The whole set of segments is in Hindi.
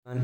I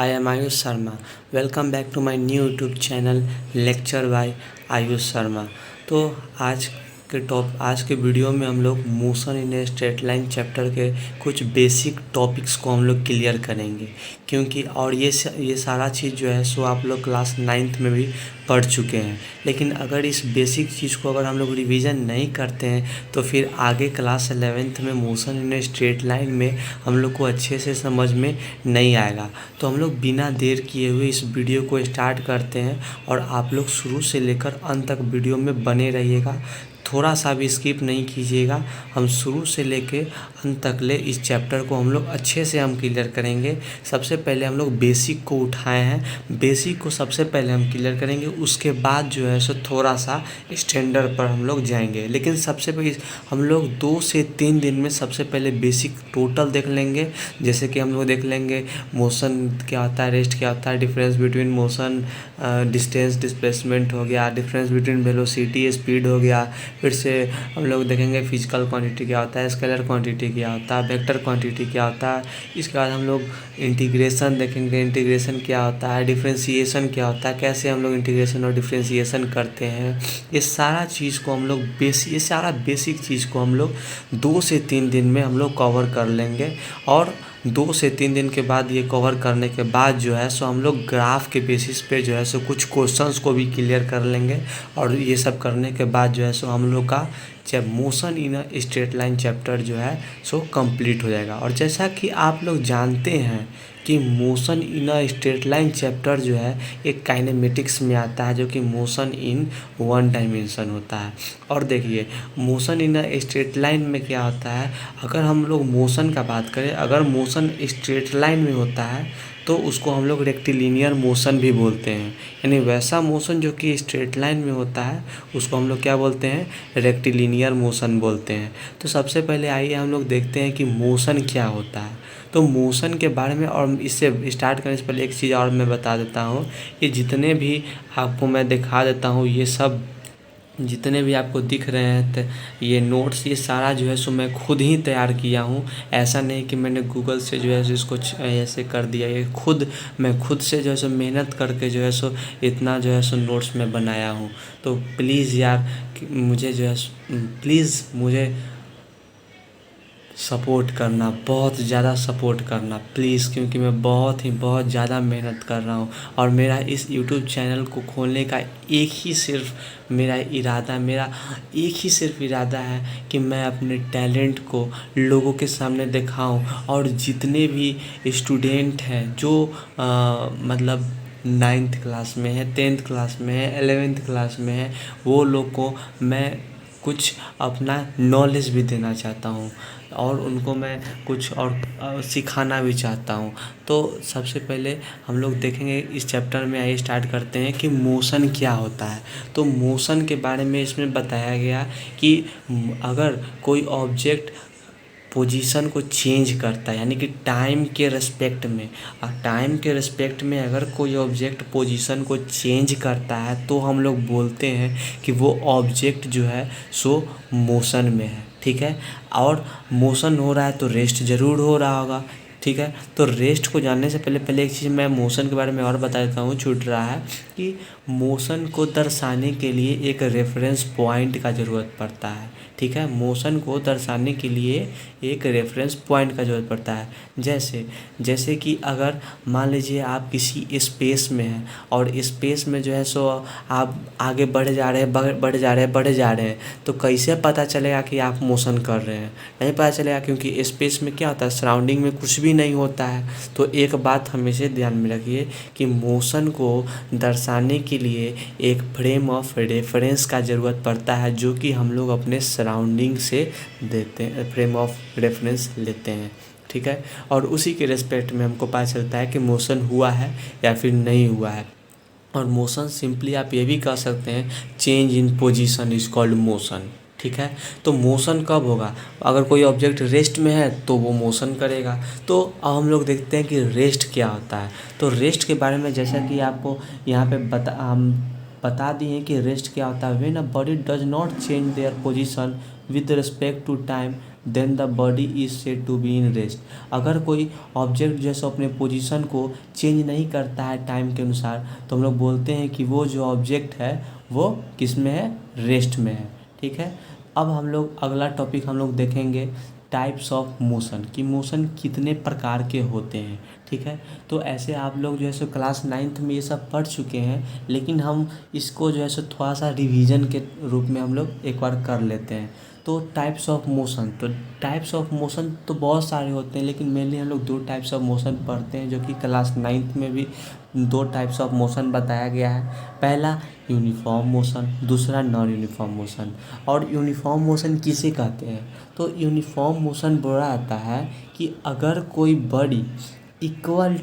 am Ayush Sharma. Welcome back to my new YouTube channel Lecture by Ayush Sharma. तो आज के वीडियो में हम लोग motion in a straight line chapter के कुछ बेसिक टॉपिक्स को हम लोग क्लियर करेंगे, क्योंकि और ये सारा चीज़ जो है सो आप लोग क्लास 9th में भी पढ़ चुके हैं। लेकिन अगर इस बेसिक चीज़ को अगर हम लोग रिवीजन नहीं करते हैं तो फिर आगे क्लास 11th में motion in a straight line में हम लोग को अच्छे से समझ में नहीं आएगा। तो हम लोग बिना देर किए हुए इस वीडियो को स्टार्ट करते हैं और आप लोग शुरू से लेकर अंत तक वीडियो में बने रहिएगा, थोड़ा सा भी स्किप नहीं कीजिएगा। हम शुरू से लेके अंत तक ले इस चैप्टर को हम लोग अच्छे से हम क्लियर करेंगे। सबसे पहले हम लोग बेसिक को उठाए हैं, बेसिक को सबसे पहले हम क्लियर करेंगे, उसके बाद जो है सो थोड़ा सा स्टैंडर्ड पर हम लोग जाएंगे। लेकिन सबसे पहले हम लोग 2 से 3 दिन में सबसे पहले बेसिक टोटल देख लेंगे। जैसे कि हम लोग देख लेंगे मोशन क्या होता है, रेस्ट क्या होता है, difference between motion, distance displacement हो गया, डिफरेंस बिटवीन वेलोसिटी स्पीड हो गया। फिर से हम लोग देखेंगे फिजिकल क्वांटिटी क्या होता है, स्केलर क्वांटिटी क्या होता है, वेक्टर क्वांटिटी क्या होता है। इसके बाद हम लोग इंटीग्रेशन देखेंगे, इंटीग्रेशन क्या होता है, डिफ्रेंशिएशन क्या होता है, कैसे हम लोग इंटीग्रेशन और डिफ्रेंशिएशन करते हैं। ये सारा चीज़ को हम लोग ये सारा बेसिक चीज़ को हम लोग 2 से 3 दिन में हम लोग कवर कर लेंगे। और 2 से 3 दिन के बाद ये कवर करने के बाद जो है सो हम लोग ग्राफ के बेसिस पे जो है सो कुछ क्वेश्चंस को भी क्लियर कर लेंगे। और ये सब करने के बाद जो है सो हम लोग का जब motion in a straight line chapter जो है सो कंप्लीट हो जाएगा। और जैसा कि आप लोग जानते हैं कि motion in a straight line chapter जो है एक काइनेमेटिक्स में आता है, जो कि मोशन इन 1 डायमेंशन होता है। और देखिए motion in a straight line में क्या होता है, अगर हम लोग मोशन का बात करें, अगर मोशन स्ट्रेट लाइन में होता है तो उसको हम लोग रेक्टिलिनियर मोशन भी बोलते हैं। यानी वैसा मोशन जो कि स्ट्रेट लाइन में होता है उसको हम लोग क्या बोलते हैं, रेक्टिलिनियर मोशन बोलते हैं। तो सबसे पहले आइए हम लोग देखते हैं कि मोशन क्या होता है। तो मोशन के बारे में, और इससे स्टार्ट करने से पहले एक चीज़ और मैं बता देता हूँ, ये जितने भी आपको मैं दिखा देता हूँ, ये सब जितने भी आपको दिख रहे हैं ये नोट्स, ये सारा जो है सो मैं खुद ही तैयार किया हूँ। ऐसा नहीं कि मैंने गूगल से जो है सो इसको ऐसे कर दिया, ये मैं खुद से जो है सो मेहनत करके जो है सो इतना जो है सो नोट्स में बनाया हूँ। तो प्लीज़ यार मुझे जो है प्लीज़ मुझे सपोर्ट करना, बहुत ज़्यादा सपोर्ट करना प्लीज़, क्योंकि मैं बहुत ज़्यादा मेहनत कर रहा हूँ। और मेरा इस YouTube चैनल को खोलने का एक ही सिर्फ इरादा है कि मैं अपने टैलेंट को लोगों के सामने दिखाऊं। और जितने भी स्टूडेंट हैं जो मतलब 9th क्लास में है, 10th क्लास में है, 11th क्लास में है, वो लोग को मैं कुछ अपना नॉलेज भी देना चाहता हूँ और उनको मैं कुछ और सिखाना भी चाहता हूँ। तो सबसे पहले हम लोग देखेंगे इस चैप्टर में, आइए स्टार्ट करते हैं कि मोशन क्या होता है। तो मोशन के बारे में इसमें बताया गया कि अगर कोई ऑब्जेक्ट पोजीशन को चेंज करता है, यानी कि टाइम के रिस्पेक्ट में, और टाइम के रिस्पेक्ट में अगर कोई ऑब्जेक्ट पोजीशन को चेंज करता है तो हम लोग बोलते हैं कि वो ऑब्जेक्ट जो है सो मोशन में है। ठीक है, और मोशन हो रहा है तो रेस्ट ज़रूर हो रहा होगा। ठीक है, तो रेस्ट को जानने से पहले एक चीज़ मैं मोशन के बारे में और बता देता हूँ, छूट रहा है, कि मोशन को दर्शाने के लिए एक रेफरेंस पॉइंट का ज़रूरत पड़ता है। ठीक है, मोशन को दर्शाने के लिए एक रेफरेंस पॉइंट का ज़रूरत पड़ता है। जैसे कि अगर मान लीजिए आप किसी स्पेस में हैं और स्पेस में जो है सो आप आगे बढ़े जा रहे हैं, तो कैसे पता चलेगा कि आप मोशन कर रहे हैं? नहीं पता चलेगा, क्योंकि स्पेस में क्या होता है, सराउंडिंग में कुछ भी नहीं होता है। तो एक बात हमेशा ध्यान में रखिए कि मोशन को दर्शाने के लिए एक फ्रेम ऑफ रेफरेंस का ज़रूरत पड़ता है, जो कि हम लोग अपने सराउंडिंग से देते हैं, फ्रेम ऑफ रेफरेंस लेते हैं। ठीक है, और उसी के रिस्पेक्ट में हमको पता चलता है कि मोशन हुआ है या फिर नहीं हुआ है। और मोशन सिंपली आप ये भी कह सकते हैं, change in position is called motion. ठीक है, तो मोशन कब होगा, अगर कोई ऑब्जेक्ट रेस्ट में है तो वो मोशन करेगा। तो अब हम लोग देखते हैं कि रेस्ट क्या होता है। तो रेस्ट के बारे में जैसा कि आपको यहाँ पे हम बता दिए कि रेस्ट क्या होता है। When a body does not change their position with respect to time then the body is said to be in rest. अगर कोई ऑब्जेक्ट जैसे अपने पोजीशन को चेंज नहीं करता है टाइम के अनुसार, तो हम लोग बोलते हैं कि वो जो ऑब्जेक्ट है वो किस में है, रेस्ट में है। ठीक है, अब हम लोग अगला टॉपिक हम लोग देखेंगे टाइप्स ऑफ मोशन, कि मोशन कितने प्रकार के होते हैं। ठीक है, तो ऐसे आप लोग जो है सो क्लास 9th में ये सब पढ़ चुके हैं, लेकिन हम इसको जो है सो थोड़ा सा रिवीजन के रूप में हम लोग एक बार कर लेते हैं। तो टाइप्स ऑफ मोशन, तो टाइप्स ऑफ मोशन तो बहुत सारे होते हैं, लेकिन मेनली हम लोग 2 टाइप्स ऑफ मोशन पढ़ते हैं, जो कि क्लास 9th में भी 2 टाइप्स ऑफ मोशन बताया गया है। पहला यूनिफॉर्म मोशन, दूसरा नॉन यूनिफॉर्म मोशन। और यूनिफॉर्म मोशन किसे कहते हैं, तो यूनिफॉर्म मोशन बोला जाता है कि अगर कोई body equal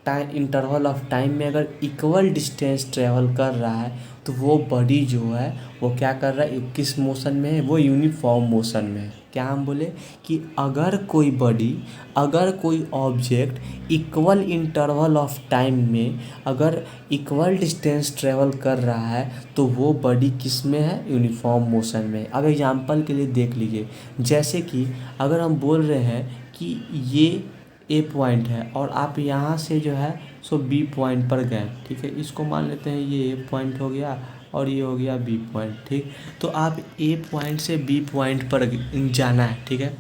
time interval of time में अगर इक्वल डिस्टेंस ट्रेवल कर रहा है, तो वो बॉडी जो है वो क्या कर रहा है, किस मोशन में है, वो यूनिफॉर्म मोशन में है। क्या हम बोले कि अगर कोई बॉडी, अगर कोई object equal interval of time में अगर इक्वल डिस्टेंस ट्रेवल कर रहा है, तो वो बॉडी किस में है, यूनिफॉर्म मोशन में। अब एग्जांपल के लिए देख लीजिए, जैसे कि अगर हम बोल रहे हैं कि ये ए पॉइंट है और आप यहाँ से जो है सो बी पॉइंट पर गए। ठीक है, इसको मान लेते हैं ये ए पॉइंट हो गया और ये हो गया बी पॉइंट। ठीक, तो आप ए पॉइंट से बी पॉइंट पर जाना है। ठीक है,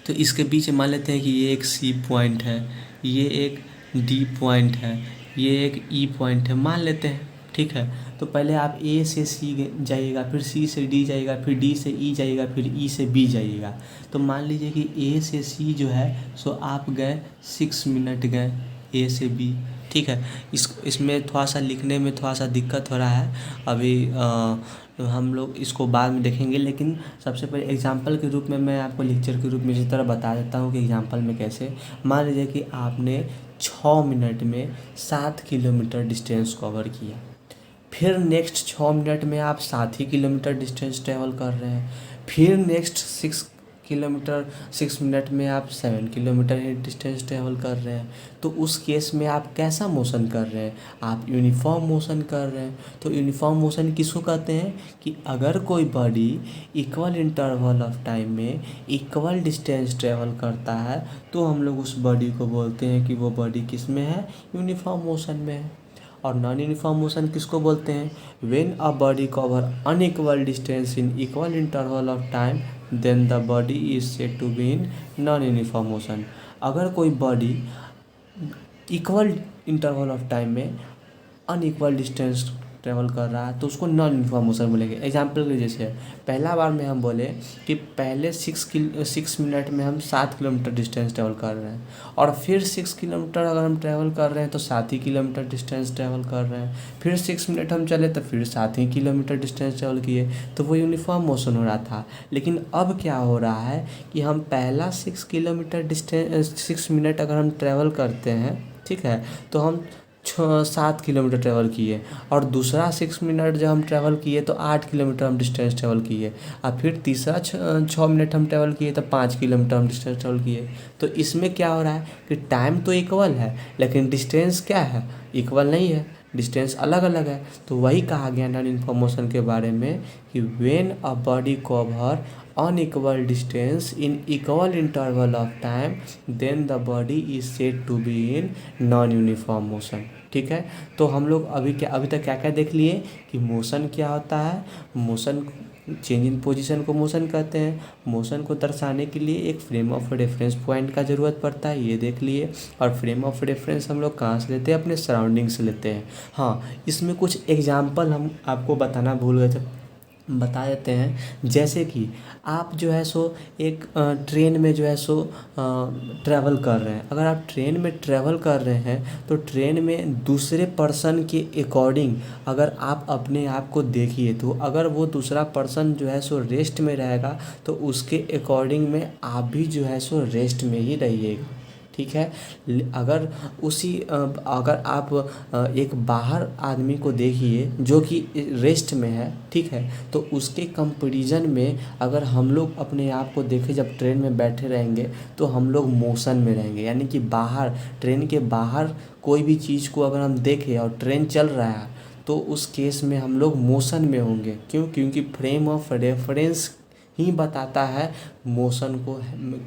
तो इसके बीच मान लेते हैं कि ये एक सी पॉइंट है, ये एक डी पॉइंट है, ये एक ई पॉइंट है, मान लेते हैं। ठीक है, तो पहले आप ए से सी जाइएगा, फिर सी से डी जाइएगा, फिर डी से ई जाइएगा, फिर ई से बी जाइएगा। तो मान लीजिए कि ए से सी जो है सो आप गए 6 मिनट गए ए से बी। ठीक है, इसमें थोड़ा सा लिखने में थोड़ा सा दिक्कत हो रहा है अभी, हम लोग इसको बाद में देखेंगे, लेकिन सबसे पहले एग्जांपल के रूप में मैं आपको लेक्चर के रूप में इसी तरह बता देता हूँ कि एग्जांपल में कैसे। मान लीजिए कि आपने 6 मिनट में 7 किलोमीटर डिस्टेंस कवर किया, फिर नेक्स्ट 6 मिनट में आप 7 ही किलोमीटर डिस्टेंस ट्रेवल कर रहे हैं, फिर नेक्स्ट 6 मिनट में आप 7 किलोमीटर ही डिस्टेंस ट्रेवल कर रहे हैं। तो उस केस में आप कैसा मोशन कर रहे हैं, आप यूनिफॉर्म मोशन कर रहे हैं। तो यूनिफॉर्म मोशन किसको कहते हैं कि अगर कोई body equal interval of time में इक्वल डिस्टेंस ट्रेवल करता है, तो हम लोग उस बॉडी को बोलते हैं कि वो बॉडी किस में है, यूनिफॉर्म मोशन में है। और नॉन यूनिफॉर्म मोशन किसको बोलते हैं, when a body cover unequal distance in equal interval of time, then the body is said to be in non uniform motion. अगर कोई body equal interval of time में अनइक्वल डिस्टेंस ट्रेवल कर रहा है, तो उसको नॉन यूनिफॉर्म मोशन बोलेंगे। एग्जाम्पल के जैसे पहला बार में हम बोले कि पहले 6 मिनट में हम 7 किलोमीटर डिस्टेंस ट्रेवल कर रहे हैं, और फिर 6 किलोमीटर अगर हम ट्रेवल कर रहे हैं तो 7 ही किलोमीटर डिस्टेंस ट्रेवल कर रहे हैं, फिर 6 मिनट हम चले तो फिर 7 ही किलोमीटर डिस्टेंस ट्रेवल किए, तो वो यूनिफॉर्म मोशन हो रहा था। लेकिन अब क्या हो रहा है कि हम पहला 6 किलोमीटर डिस्टेंस 6 मिनट अगर हम ट्रेवल करते हैं, ठीक है, तो हम 7 किलोमीटर ट्रेवल किए, और दूसरा 6 मिनट जब हम ट्रैवल किए तो 8 किलोमीटर हम डिस्टेंस ट्रैवल किए, और फिर तीसरा 6 मिनट हम ट्रैवल किए तो 5 किलोमीटर हम डिस्टेंस ट्रैवल किए। तो इसमें क्या हो रहा है कि टाइम तो इक्वल है, लेकिन डिस्टेंस क्या है, इक्वल नहीं है, डिस्टेंस अलग अलग है। तो वही कहा गया नॉन यूनिफॉर्म मोशन के बारे में कि when a body cover unequal distance in equal interval of time, then the body is said to be in non-uniform motion। ठीक है, तो हम लोग अभी तक क्या क्या देख लिए कि मोशन क्या होता है। मोशन, चेंज इन पोजीशन को मोशन कहते हैं। मोशन को दर्शाने के लिए एक फ्रेम ऑफ रेफरेंस पॉइंट का ज़रूरत पड़ता है, ये देख लिए। और फ्रेम ऑफ रेफरेंस हम लोग कहाँ से लेते हैं, अपने सराउंडिंग से लेते हैं। हाँ, इसमें कुछ एग्जाम्पल हम आपको बताना भूल गए थे, बता देते हैं। जैसे कि आप जो है सो एक ट्रेन में जो है सो ट्रैवल कर रहे हैं। अगर आप ट्रेन में ट्रैवल कर रहे हैं तो ट्रेन में दूसरे पर्सन के अकॉर्डिंग अगर आप अपने आप को देखिए, तो अगर वो दूसरा पर्सन जो है सो रेस्ट में रहेगा, तो उसके अकॉर्डिंग में आप भी जो है सो रेस्ट में ही रहिएगा। ठीक है, अगर आप एक बाहर आदमी को देखिए जो कि रेस्ट में है, ठीक है, तो उसके कंपैरिजन में अगर हम लोग अपने आप को देखें, जब ट्रेन में बैठे रहेंगे तो हम लोग मोशन में रहेंगे। यानी कि बाहर, ट्रेन के बाहर कोई भी चीज़ को अगर हम देखें और ट्रेन चल रहा है, तो उस केस में हम लोग मोशन में होंगे। क्यों? क्योंकि फ्रेम ऑफ रेफरेंस ही बताता है मोशन को,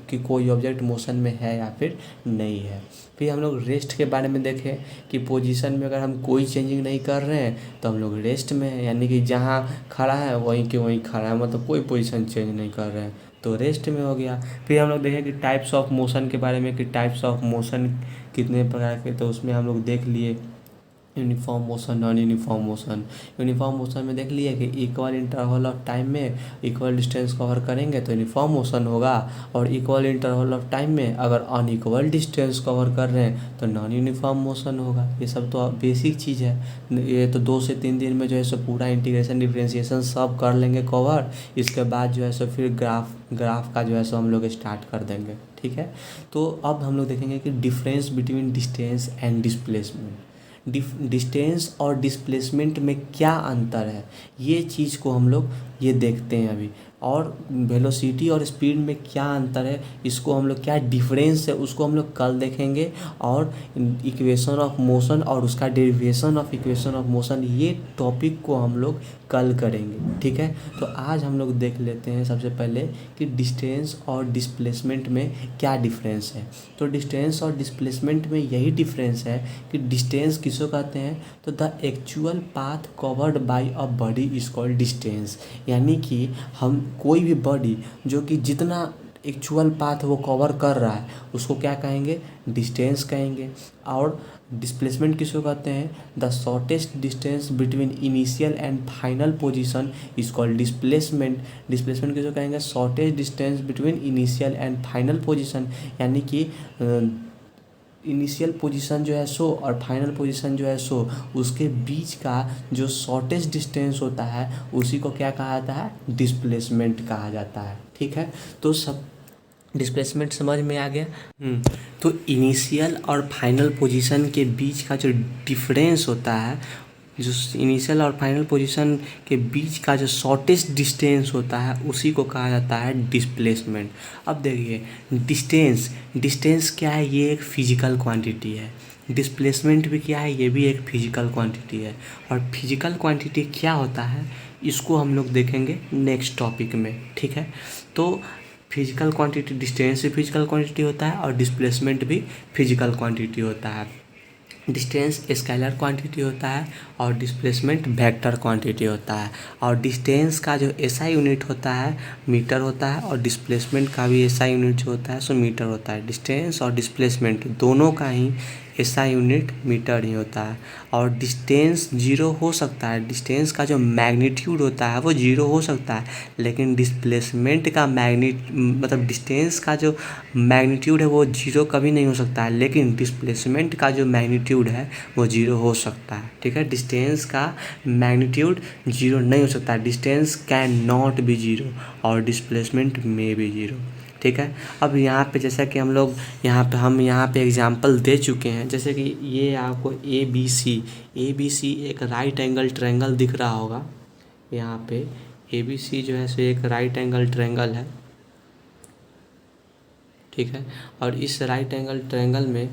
कि कोई ऑब्जेक्ट मोशन में है या फिर नहीं है। फिर हम लोग रेस्ट के बारे में देखें कि पोजीशन में अगर हम कोई चेंजिंग नहीं कर रहे हैं तो हम लोग रेस्ट में हैं, यानी कि जहाँ खड़ा है वहीं के वहीं खड़ा है, मतलब कोई पोजीशन चेंज नहीं कर रहे हैं, तो रेस्ट में हो गया। फिर हम लोग देखें कि टाइप्स ऑफ मोशन के बारे में, कि टाइप्स ऑफ मोशन कितने प्रकार के, तो उसमें हम लोग देख लिए uniform motion, non uniform motion. Uniform motion में देख लिया कि इक्वल इंटरवल ऑफ टाइम में इक्वल डिस्टेंस कवर करेंगे तो यूनिफॉर्म मोशन होगा, और इक्वल इंटरवल ऑफ टाइम में अगर अनइक्वल डिस्टेंस कवर कर रहे हैं तो नॉन यूनिफॉर्म मोशन होगा। ये सब तो बेसिक चीज़ है, ये तो 2 से 3 दिन में जो है सो पूरा इंटीग्रेशन डिफरेंशिएशन सब कर लेंगे कवर। इसके बाद जो है सो फिर ग्राफ का जो है सो हम लोग स्टार्ट कर देंगे, ठीक है। तो अब हम लोग देखेंगे कि difference between distance and displacement, distance और डिस्प्लेसमेंट में क्या अंतर है, ये चीज़ को हम लोग ये देखते हैं अभी। और वेलोसिटी और स्पीड में क्या अंतर है, इसको हम लोग क्या डिफरेंस है उसको हम लोग कल देखेंगे। और इक्वेशन ऑफ मोशन और उसका derivation of equation of motion, ये टॉपिक को हम लोग कल करेंगे, ठीक है। तो आज हम लोग देख लेते हैं सबसे पहले कि डिस्टेंस और डिस्प्लेसमेंट में क्या डिफरेंस है। तो डिस्टेंस और डिस्प्लेसमेंट में यही डिफरेंस है कि डिस्टेंस किसको कहते हैं, तो the actual path covered by a body is called distance, यानी कि हम कोई भी बॉडी जो कि जितना एक्चुअल पाथ वो कवर कर रहा है उसको क्या कहेंगे, डिस्टेंस कहेंगे। और डिस्प्लेसमेंट किसको कहते हैं, the shortest distance between initial and final position is called displacement. Displacement किसको कहेंगे, shortest distance between initial and final position, यानी कि इनिशियल पोजीशन जो है सो और फाइनल पोजीशन जो है सो उसके बीच का जो शॉर्टेस्ट डिस्टेंस होता है उसी को क्या कहा जाता है, डिस्प्लेसमेंट कहा जाता है, ठीक है। तो सब डिस्प्लेसमेंट समझ में आ गया। तो इनिशियल और फाइनल पोजीशन के बीच का जो डिफरेंस होता है, जो इनिशियल और फाइनल पोजीशन के बीच का जो शॉर्टेस्ट डिस्टेंस होता है उसी को कहा जाता है डिस्प्लेसमेंट। अब देखिए डिस्टेंस क्या है, ये एक फिजिकल क्वांटिटी है। डिस्प्लेसमेंट भी क्या है, ये भी एक फिजिकल क्वांटिटी है। और फिजिकल क्वांटिटी क्या होता है इसको हम लोग देखेंगे नेक्स्ट टॉपिक में, ठीक है। तो फिजिकल क्वांटिटी, डिस्टेंस भी फिजिकल क्वांटिटी होता है और डिस्प्लेसमेंट भी फिजिकल क्वांटिटी होता है। डिस्टेंस स्केलर क्वांटिटी होता है और डिस्प्लेसमेंट वेक्टर क्वांटिटी होता है। और डिस्टेंस का जो एसआई यूनिट होता है मीटर होता है, और डिस्प्लेसमेंट का भी एसआई यूनिट जो होता है सो मीटर होता है। डिस्टेंस और डिस्प्लेसमेंट दोनों का ही एसआई यूनिट मीटर ही होता है। और डिस्टेंस जीरो हो सकता है, डिस्टेंस का जो मैग्नीट्यूड होता है वो जीरो हो सकता है, लेकिन डिस्प्लेसमेंट का मतलब डिस्टेंस का जो मैग्नीट्यूड है वो जीरो कभी नहीं हो सकता है, लेकिन डिस्प्लेसमेंट का जो मैग्नीट्यूड है वो जीरो हो सकता है, ठीक है। डिस्टेंस का मैग्नीट्यूड जीरो नहीं हो सकता है, distance can not be zero और डिस्प्लेसमेंट में बी जीरो, ठीक है। अब यहाँ पे जैसा कि हम यहाँ पे एग्जांपल दे चुके हैं, जैसे कि ये आपको ए बी सी एक राइट एंगल ट्रायंगल दिख रहा होगा। यहाँ पे ए बी सी जो है सो एक राइट एंगल ट्रायंगल है, ठीक है। और इस राइट एंगल ट्रायंगल में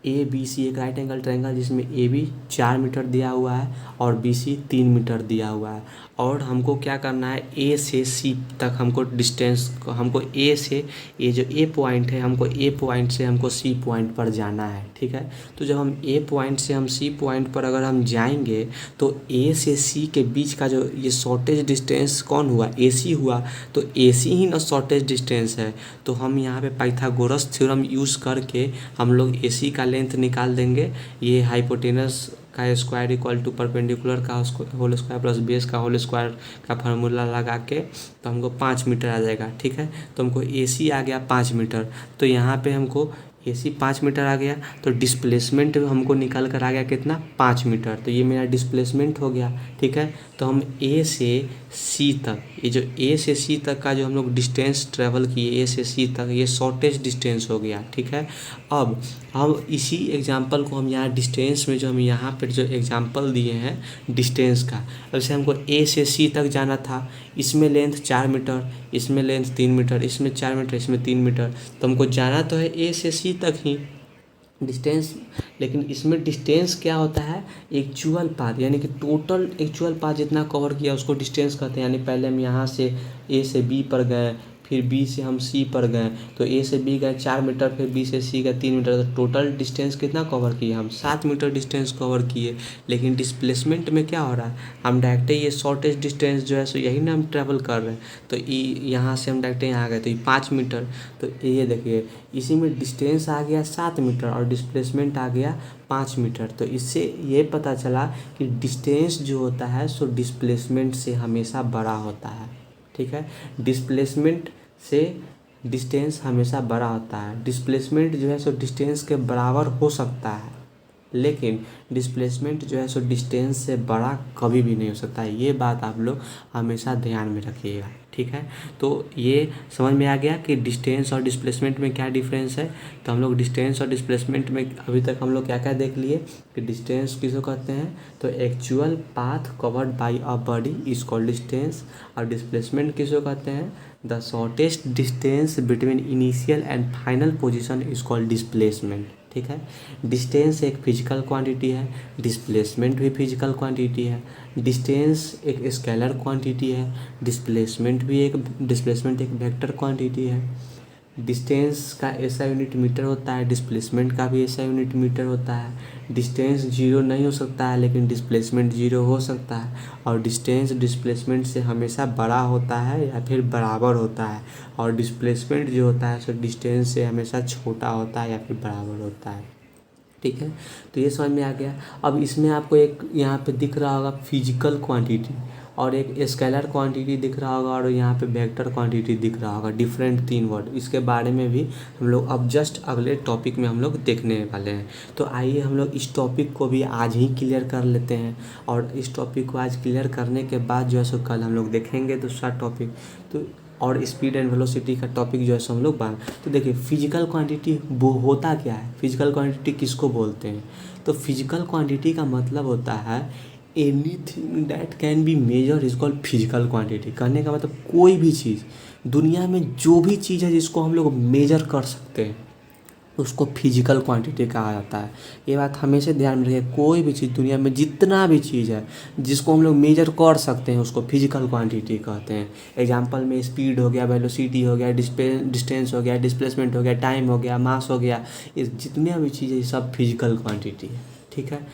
ए बी सी एक राइट एंगल ट्रायंगल जिसमें ए बी 4 मीटर दिया हुआ है और बी सी 3 मीटर दिया हुआ है। और हमको क्या करना है, ए से सी तक हमको डिस्टेंस, हमको ए से ये जो ए पॉइंट है, हमको ए पॉइंट से हमको सी पॉइंट पर जाना है, ठीक है। तो जब हम ए पॉइंट से हम सी पॉइंट पर अगर हम जाएंगे तो ए से सी के बीच का जो ये शॉर्टेज डिस्टेंस कौन हुआ, ए सी हुआ। तो ए सी ही ना शॉर्टेज डिस्टेंस है, तो हम यहाँ पे पाइथागोरस थ्योरम यूज़ करके हम लोग ए सी का लेंथ निकाल देंगे। ये हाइपोटेनस का स्क्वायर इक्वल टू परपेंडिकुलर का होल स्क्वायर प्लस बेस का होल स्क्वायर का फार्मूला लगा के तो हमको 5 मीटर आ जाएगा, ठीक है। तो हमको ए सी आ गया 5 मीटर, तो यहाँ पे हमको ए सी 5 मीटर आ गया, तो डिस्प्लेसमेंट हमको निकल कर आ गया कितना, 5 मीटर। तो ये मेरा डिस्प्लेसमेंट हो गया, ठीक है। तो हम ए से सी तक, ये जो ए से सी तक का जो हम लोग डिस्टेंस ट्रेवल किए ए से सी तक, ये शॉर्टेस्ट डिस्टेंस हो गया, ठीक है। अब हम इसी एग्जांपल को हम यहाँ डिस्टेंस में जो हम यहाँ पर जो एग्जांपल दिए हैं डिस्टेंस का, जैसे हमको ए से सी तक जाना था, इसमें लेंथ 4 मीटर, इसमें लेंथ 3 मीटर, इसमें 4 मीटर, इसमें 3 मीटर, तो हमको जाना तो है ए से सी तक ही, डिस्टेंस, लेकिन इसमें डिस्टेंस क्या होता है, एक्चुअल पाथ, यानी कि टोटल एक्चुअल पाथ जितना कवर किया उसको डिस्टेंस कहते हैं। यानी पहले हम यहाँ से ए से बी पर गए, फिर बी से हम सी पर गए, तो ए से बी गए 4 मीटर, फिर बी से सी गए 3 मीटर, तो टोटल डिस्टेंस कितना कवर किए हम, 7 मीटर डिस्टेंस कवर किए। लेकिन डिस्प्लेसमेंट में क्या हो रहा है, हम डायरेक्ट ये शॉर्टेस्ट डिस्टेंस जो है सो यही ना हम ट्रैवल कर रहे हैं, तो यहाँ से हम डायरेक्ट यहाँ गए तो ये 5 मीटर, तो ये देखिए इसी में डिस्टेंस आ गया 7 मीटर और डिस्प्लेसमेंट आ गया 5 मीटर। तो इससे ये पता चला कि डिस्टेंस जो होता है सो डिस्प्लेसमेंट से हमेशा बड़ा होता है। ठीक है, डिस्प्लेसमेंट से डिस्टेंस हमेशा बड़ा होता है। डिस्प्लेसमेंट जो है सो डिस्टेंस के बराबर हो सकता है, लेकिन डिस्प्लेसमेंट जो है सो डिस्टेंस से बड़ा कभी भी नहीं हो सकता है। ये बात आप लोग हमेशा ध्यान में रखिएगा। ठीक है, तो ये समझ में आ गया कि डिस्टेंस और डिस्प्लेसमेंट में क्या डिफरेंस है। तो हम लोग डिस्टेंस और डिस्प्लेसमेंट में अभी तक हम लोग क्या क्या देख लिए कि डिस्टेंस किसको कहते हैं, तो actual path covered by a body is called distance, और डिस्प्लेसमेंट किसको कहते हैं, the shortest distance between initial and final position is called displacement. ठीक है, डिस्टेंस एक फिजिकल क्वांटिटी है, डिस्प्लेसमेंट भी फिजिकल क्वांटिटी है। डिस्टेंस एक स्केलर क्वांटिटी है, डिस्प्लेसमेंट एक वेक्टर क्वांटिटी है। डिस्टेंस का ऐसा यूनिट मीटर होता है, डिस्प्लेसमेंट का भी ऐसा यूनिट मीटर होता है। डिस्टेंस जीरो नहीं हो सकता है, लेकिन डिस्प्लेसमेंट जीरो हो सकता है, और डिस्टेंस डिस्प्लेसमेंट से हमेशा बड़ा होता है या फिर बराबर होता है, और डिस्प्लेसमेंट जो होता है सो डिस्टेंस से हमेशा छोटा होता है या फिर बराबर होता है। ठीक है, तो ये समझ में आ गया। अब इसमें आपको एक यहाँ पे दिख रहा होगा फिजिकल क्वांटिटी, और एक स्केलर क्वांटिटी दिख रहा होगा, और यहाँ पे वेक्टर क्वांटिटी दिख रहा होगा। डिफरेंट 3 वर्ड, इसके बारे में भी हम लोग अब जस्ट अगले टॉपिक में हम लोग देखने वाले हैं। तो आइए हम लोग इस टॉपिक को भी आज ही क्लियर कर लेते हैं, और इस टॉपिक को आज क्लियर करने के बाद जो है सो कल हम लोग देखेंगे दूसरा टॉपिक, तो और स्पीड एंड वेलोसिटी का टॉपिक जो है सो हम लोग बात। तो देखिए फिजिकल क्वांटिटी वो होता क्या है, फिजिकल क्वांटिटी किसको बोलते हैं, तो फिजिकल क्वांटिटी का मतलब होता है anything that can be measure is called physical quantity. कहने का मतलब कोई भी चीज़, दुनिया में जो भी चीज़ है जिसको हम लोग मेजर कर सकते हैं उसको फिजिकल क्वांटिटी कहा जाता है। ये बात हमेशा ध्यान में रखिए, कोई भी चीज़ दुनिया में जितना भी चीज़ है जिसको हम लोग मेजर कर सकते हैं उसको फिजिकल क्वांटिटी कहते हैं। एग्जांपल में स्पीड हो गया, वेलोसिटी हो गया, डिस्टेंस हो गया, डिस्प्लेसमेंट हो गया, टाइम हो गया, मास हो गया, ये जितनी भी चीज़ें ये सब फिजिकल क्वांटिटी है। ठीक है,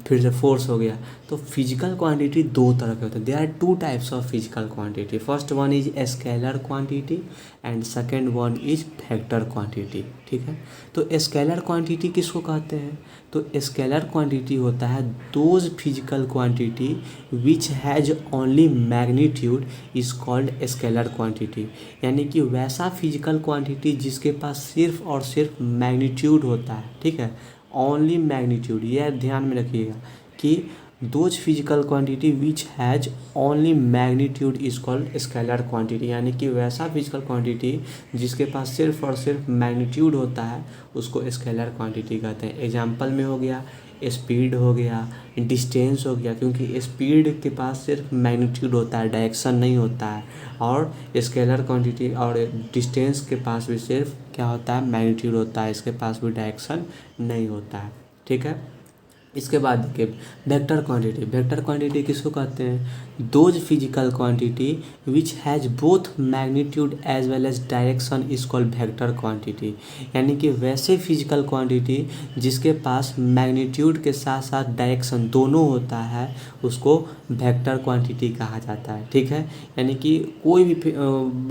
फिर से फोर्स हो गया। तो फिजिकल क्वांटिटी दो तरह के होते हैं, there are 2 types of physical quantity. First one is scalar quantity and second one is vector quantity. ठीक है, तो स्केलर क्वांटिटी किसको कहते हैं, तो स्केलर क्वांटिटी होता है those physical quantity which has only magnitude is called scalar quantity. यानी कि वैसा फिजिकल क्वांटिटी जिसके पास सिर्फ और सिर्फ मैग्नीट्यूड होता है। ठीक है, ओनली मैग्नीट्यूड, यह ध्यान में रखिएगा कि those physical quantity which has only magnitude is called scalar quantity. यानी कि वैसा फिजिकल क्वांटिटी जिसके पास सिर्फ और सिर्फ मैग्नीट्यूड होता है उसको स्केलर क्वांटिटी कहते हैं। एग्जाम्पल में हो गया स्पीड हो गया, डिस्टेंस हो गया, क्योंकि स्पीड के पास सिर्फ मैग्नीट्यूड होता है, डायरेक्शन नहीं होता है, और स्केलर क्वांटिटी और डिस्टेंस के पास भी सिर्फ क्या होता है, मैग्नीट्यूड होता है, इसके पास भी डायरेक्शन नहीं होता है। ठीक है, इसके बाद देखिए वेक्टर क्वांटिटी। वेक्टर क्वांटिटी किसको कहते हैं, those physical quantity which has both magnitude as well as direction is called vector quantity. यानी कि वैसे फिजिकल क्वांटिटी जिसके पास मैग्नीट्यूड के साथ साथ डायरेक्शन दोनों होता है उसको वेक्टर क्वांटिटी कहा जाता है। ठीक है, यानी कि कोई भी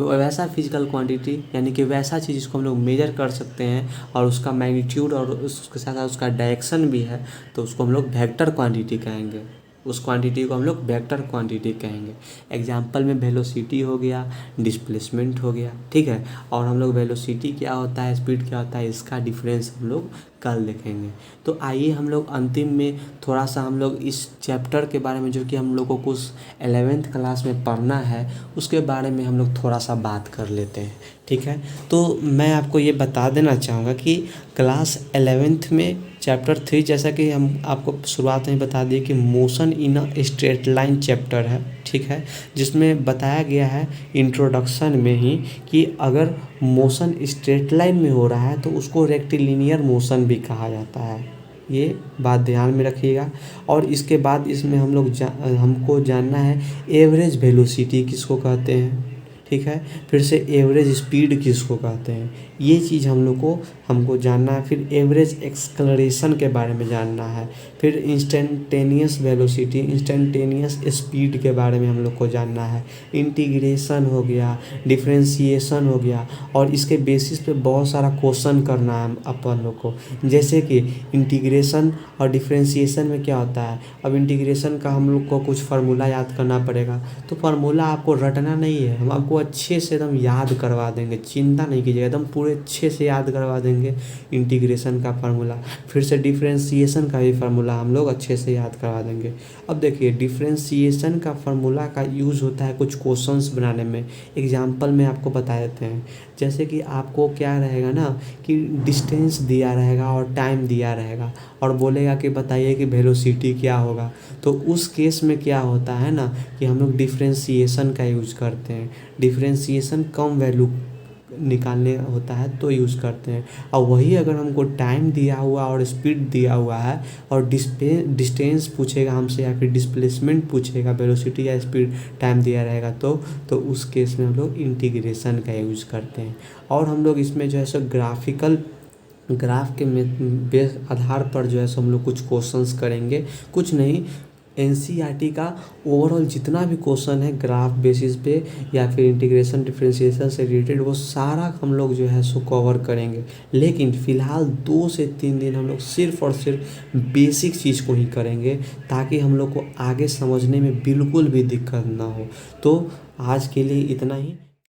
वैसा फिजिकल क्वांटिटी यानी कि वैसा चीज़ जिसको हम लोग मेजर कर सकते हैं और उसका मैग्नीट्यूड और उसके साथ साथ उसका डायरेक्शन भी है, तो उसको हम लोग वेक्टर क्वांटिटी कहेंगे। उस क्वांटिटी को हम लोग वेक्टर क्वांटिटी कहेंगे। एग्जाम्पल में वेलोसिटी हो गया, डिस्प्लेसमेंट हो गया। ठीक है, और हम लोग वेलोसिटी क्या होता है, स्पीड क्या होता है, इसका डिफरेंस हम लोग कल देखेंगे। तो आइए हम लोग अंतिम में थोड़ा सा हम लोग इस चैप्टर के बारे में जो कि हम लोगों को 11th क्लास में पढ़ना है उसके बारे में हम लोग थोड़ा सा बात कर लेते हैं। ठीक है, तो मैं आपको ये बता देना चाहूँगा कि क्लास 11th में चैप्टर 3 जैसा कि हम आपको शुरुआत में बता दिए कि motion in a straight line chapter है, ठीक है, जिसमें बताया गया है इंट्रोडक्शन में ही कि अगर मोशन स्ट्रेट लाइन में हो रहा है तो उसको रेक्टिलिनियर मोशन भी कहा जाता है। ये बात ध्यान में रखिएगा। और इसके बाद इसमें हमको जानना है एवरेज वेलोसिटी किसको कहते हैं, ठीक है, फिर से एवरेज स्पीड किसको कहते हैं, ये चीज़ हमको जानना है। फिर एवरेज एक्सेलरेशन के बारे में जानना है। फिर इंस्टेंटेनियस वेलोसिटी, इंस्टेंटेनियस स्पीड के बारे में हम लोग को जानना है। इंटीग्रेशन हो गया, डिफरेंशिएशन हो गया, और इसके बेसिस पे बहुत सारा क्वेश्चन करना है अपन लोग को। जैसे कि इंटीग्रेशन और डिफरेंशिएशन में क्या होता है। अब इंटीग्रेशन का हम लोग को कुछ फार्मूला याद करना पड़ेगा, तो फार्मूला आपको रटना नहीं है, हम आपको अच्छे से एकदम याद करवा देंगे, चिंता नहीं कीजिएगा, एकदम पूरे अच्छे से याद करवा देंगे इंटीग्रेशन का फार्मूला। फिर से डिफरेंशिएशन का भी फार्मूला हम लोग अच्छे से याद करवा देंगे। अब देखिए डिफरेंशिएशन का फार्मूला का यूज़ होता है कुछ क्वेश्चंस बनाने में। एग्जांपल में आपको बता देते हैं। जैसे कि आपको क्या रहेगा ना कि डिस्टेंस दिया रहेगा और टाइम दिया रहेगा और बोलेगा कि बताइए कि वेलोसिटी क्या होगा, तो उस केस में क्या होता है ना कि हम लोग डिफरेंशिएशन का यूज़ करते हैं। डिफरेंशिएशन कम वैल्यू निकालने होता है तो यूज़ करते हैं। और वही अगर हमको टाइम दिया हुआ और स्पीड दिया हुआ है और डिस्टेंस पूछेगा हमसे या फिर डिस्प्लेसमेंट पूछेगा, वेलोसिटी या स्पीड टाइम दिया रहेगा तो उस केस में हम लोग इंटीग्रेशन का यूज़ करते हैं। और हम लोग इसमें जो है सो ग्राफ के बेस आधार पर जो है सो हम लोग कुछ क्वेश्चंस करेंगे। कुछ नहीं, एनसीईआरटी का ओवरऑल जितना भी क्वेश्चन है ग्राफ बेसिस पे या फिर इंटीग्रेशन डिफरेंशिएशन से रिलेटेड, वो सारा हम लोग जो है सो कवर करेंगे। लेकिन फ़िलहाल 2 से 3 दिन हम लोग सिर्फ़ और सिर्फ बेसिक चीज़ को ही करेंगे, ताकि हम लोग को आगे समझने में बिल्कुल भी दिक्कत ना हो। तो आज के लिए इतना ही।